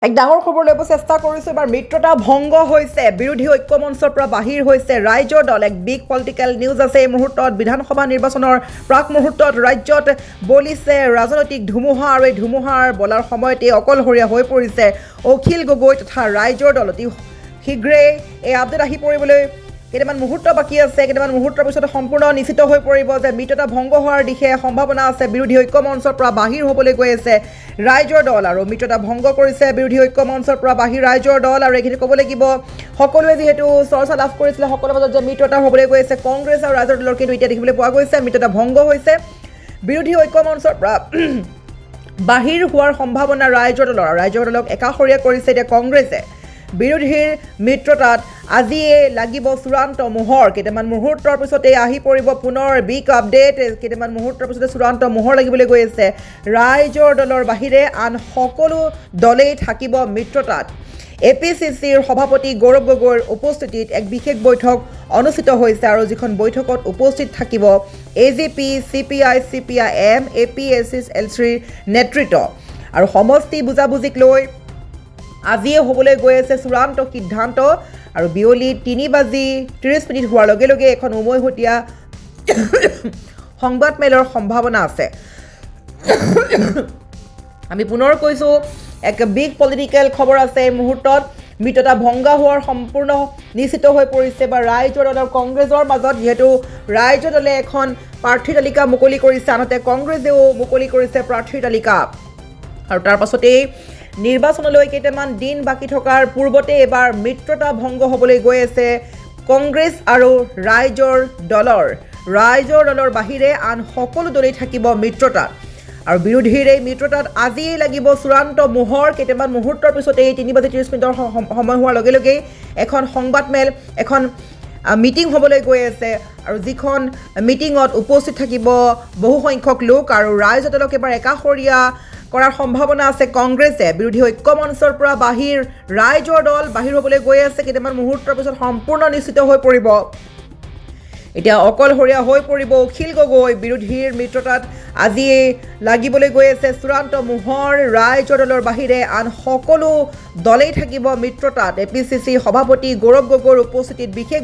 এক ডাঙৰ খবৰ ল'ব চেষ্টা কৰিছোঁ। এবাৰ মিত্ৰতা ভংগ হৈছে, বিৰোধী ঐক্য মঞ্চৰ পৰা বাহিৰ হৈছে ৰাইজৰ দল। এক বিগ পলিটিকেল নিউজ আছে এই মুহূৰ্তত। বিধানসভা নিৰ্বাচনৰ প্ৰাক মুহূৰ্তত ৰাজ্যত বলিছে ৰাজনৈতিক ধুমুহা, আৰু এই ধুমুহাৰ বলাৰ সময়তে অকলশৰীয়া হৈ পৰিছে অখিল গগৈ তথা ৰাইজৰ দল। অতি শীঘ্ৰেই এই আপডেট আহি পৰিবলৈ কেইটামান মুহূৰ্ত বাকী আছে। কেইটামান মুহূৰ্তৰ পিছতে সম্পূৰ্ণ নিশ্চিত হৈ পৰিব যে মিত্ৰতা ভংগ হোৱাৰ দিশে সম্ভাৱনা আছে। বিৰোধী ঐক্য মঞ্চৰ পৰা বাহিৰ হ'বলৈ গৈ আছে ৰাইজৰ দল, আৰু মিত্ৰতা ভংগ কৰিছে বিৰোধী ঐক্য মঞ্চৰ পৰা বাহিৰ ৰাইজৰ দল। আৰু এইখিনি ক'ব লাগিব, সকলোৱে যিহেতু চৰ্চা লাভ কৰিছিলে সকলোৰে মাজত যে মিত্ৰতা হ'বলৈ গৈ আছে কংগ্ৰেছ আৰু ৰাইজৰ দলৰ, কিন্তু এতিয়া দেখিবলৈ পোৱা গৈছে মিত্ৰতা ভংগ হৈছে। বিৰোধী ঐক্য মঞ্চৰ পৰা বাহিৰ হোৱাৰ সম্ভাৱনা ৰাইজৰ দলৰ। ৰাইজৰ দলক একাষৰীয়া কৰিছে এতিয়া কংগ্ৰেছে। বিৰোধীৰ মিত্ৰতাত আজিয়ে লাগিব চূড়ান্ত মোহৰ। কেইটামান মুহূৰ্তৰ পিছতে আহি পৰিব পুনৰ বিগ আপডেট। কেইটামান মুহূৰ্তৰ পিছতে চূড়ান্ত মোহৰ লাগিবলৈ গৈ আছে ৰাইজৰ দলৰ বাহিৰে আন সকলো দলেই থাকিব মিত্ৰতাত। APCCৰ সভাপতি গৌৰৱ গগৈৰ উপস্থিতিত এক বিশেষ বৈঠক অনুষ্ঠিত হৈছে, আৰু যিখন বৈঠকত উপস্থিত থাকিব AGP, CPI, CPIM, APSLCৰ নেতৃত্ব। আৰু সমষ্টি বুজাবুজিক লৈ আজিয়ে হ'বলৈ গৈ আছে চূড়ান্ত সিদ্ধান্ত। আৰু বিয়লি 3:30 হোৱাৰ লগে লগে এখন উমৈহতীয়া সংবাদমেলৰ সম্ভাৱনা আছে। আমি পুনৰ কৈছোঁ, এক বিগ পলিটিকেল খবৰ আছে এই মুহূৰ্তত। মিত্ৰতা ভংগ হোৱাৰ সম্পূৰ্ণ নিশ্চিত হৈ পৰিছে বা ৰাইজৰ দল আৰু কংগ্ৰেছৰ মাজত, যিহেতু ৰাইজৰ দলে এখন প্ৰাৰ্থীৰ তালিকা মুকলি কৰিছে, আনহাতে কংগ্ৰেছেও মুকলি কৰিছে প্ৰাৰ্থীৰ তালিকা। আৰু তাৰ পাছতেই নিৰ্বাচনলৈ কেইটামান দিন বাকী থকাৰ পূৰ্বতে এবাৰ মিত্ৰতা ভংগ হ'বলৈ গৈ আছে কংগ্ৰেছ আৰু ৰাইজৰ দলৰ। ৰাইজৰ দলৰ বাহিৰে আন সকলো দলেই থাকিব মিত্ৰতাত, আৰু বিৰোধীৰ এই মিত্ৰতাত আজিয়েই লাগিব চূড়ান্ত মোহৰ। কেইটামান মুহূৰ্তৰ পিছতেই 3:30 সময় হোৱাৰ লগে লগেই এখন সংবাদমেল, এখন মিটিং হ'বলৈ গৈ আছে, আৰু যিখন মিটিঙত উপস্থিত থাকিব বহুসংখ্যক লোক। আৰু ৰাইজৰ দলক এবাৰ একাষৰীয়া কৰাৰ সম্ভাৱনা আছে কংগ্ৰেছে। বিৰোধী ঐক্য মঞ্চৰ পৰা বাহিৰ ৰাইজৰ দল বাহিৰ হ'বলৈ গৈ আছে। কেইটামান মুহূৰ্তৰ পিছত সম্পূৰ্ণ নিশ্চিত হৈ পৰিব, এতিয়া অকলশৰীয়া হৈ পৰিব অখিল গগৈ। বিৰোধীৰ মিত্ৰতাত আজিয়ে লাগিবলৈ গৈ আছে চূড়ান্ত মোহৰ। ৰাইজৰ দলৰ বাহিৰে আন সকলো দলেই থাকিব মিত্ৰতাত। APCC সভাপতি গৌৰৱ গগৈৰ উপস্থিতিত বিশেষ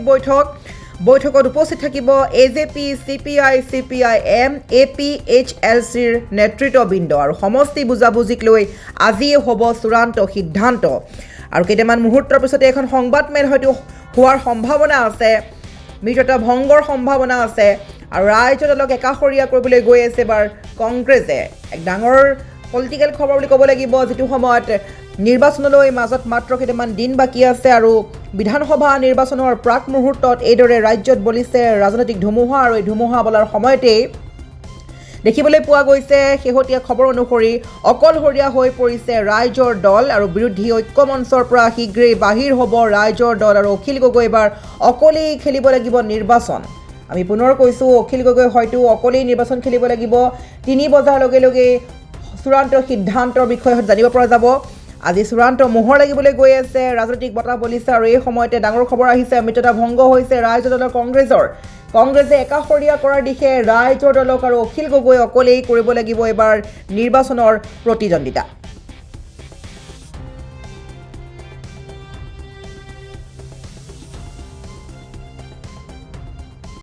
বৈঠকত উপস্থিত থাকিব AGP, CPI, CPIM, APHLCৰ নেতৃত্ববৃন্দ। আৰু সমষ্টি বুজাবুজিক লৈ আজিয়ে হ'ব চূড়ান্ত সিদ্ধান্ত। আৰু কেইটামান মুহূৰ্তৰ পিছতে এখন সংবাদমেল হয়তো হোৱাৰ সম্ভাৱনা আছে, মিত্ৰতা ভংগৰ সম্ভাৱনা আছে, আৰু ৰাইজৰ দলক একাষৰীয়া কৰিবলৈ গৈ আছে এবাৰ কংগ্ৰেছে। এক ডাঙৰ পলিটিকেল খবৰ বুলি ক'ব লাগিব, যিটো সময়ত নিৰ্বাচনলৈ মাজত মাত্ৰ কেইটামান দিন বাকী আছে, আৰু বিধানসভা নিৰ্বাচনৰ প্ৰাক মুহূৰ্তত এইদৰে ৰাজ্যত বলিছে ৰাজনৈতিক ধুমুহা। আৰু এই ধুমুহা বলাৰ সময়তেই দেখিবলৈ পোৱা গৈছে শেহতীয়া খবৰ অনুসৰি অকলশৰীয়া হৈ পৰিছে ৰাইজৰ দল, আৰু বিৰোধী ঐক্য মঞ্চৰ পৰা শীঘ্ৰেই বাহিৰ হ'ব ৰাইজৰ দল। আৰু অখিল গগৈ এবাৰ অকলেই খেলিব লাগিব নিৰ্বাচন। আমি পুনৰ কৈছোঁ, অখিল গগৈ হয়তো অকলেই নিৰ্বাচন খেলিব লাগিব। 3 বজাৰ লগে লগে চূড়ান্ত সিদ্ধান্তৰ বিষয়ে জানিব পৰা যাব। আজি চূড়ান্ত মোহৰ লাগিবলৈ গৈ আছে, ৰাজনৈতিক বতাহ বলিছে, আৰু এই সময়তে ডাঙৰ খবৰ আহিছে মিত্ৰতা ভংগ হৈছে ৰাইজৰ দলৰ কংগ্ৰেছে একাষৰীয়া কৰাৰ দিশে ৰাইজৰ দলক, আৰু অখিল গগৈ অকলেই কৰিব লাগিব এবাৰ নিৰ্বাচনৰ প্ৰতিদ্বন্দ্বিতা।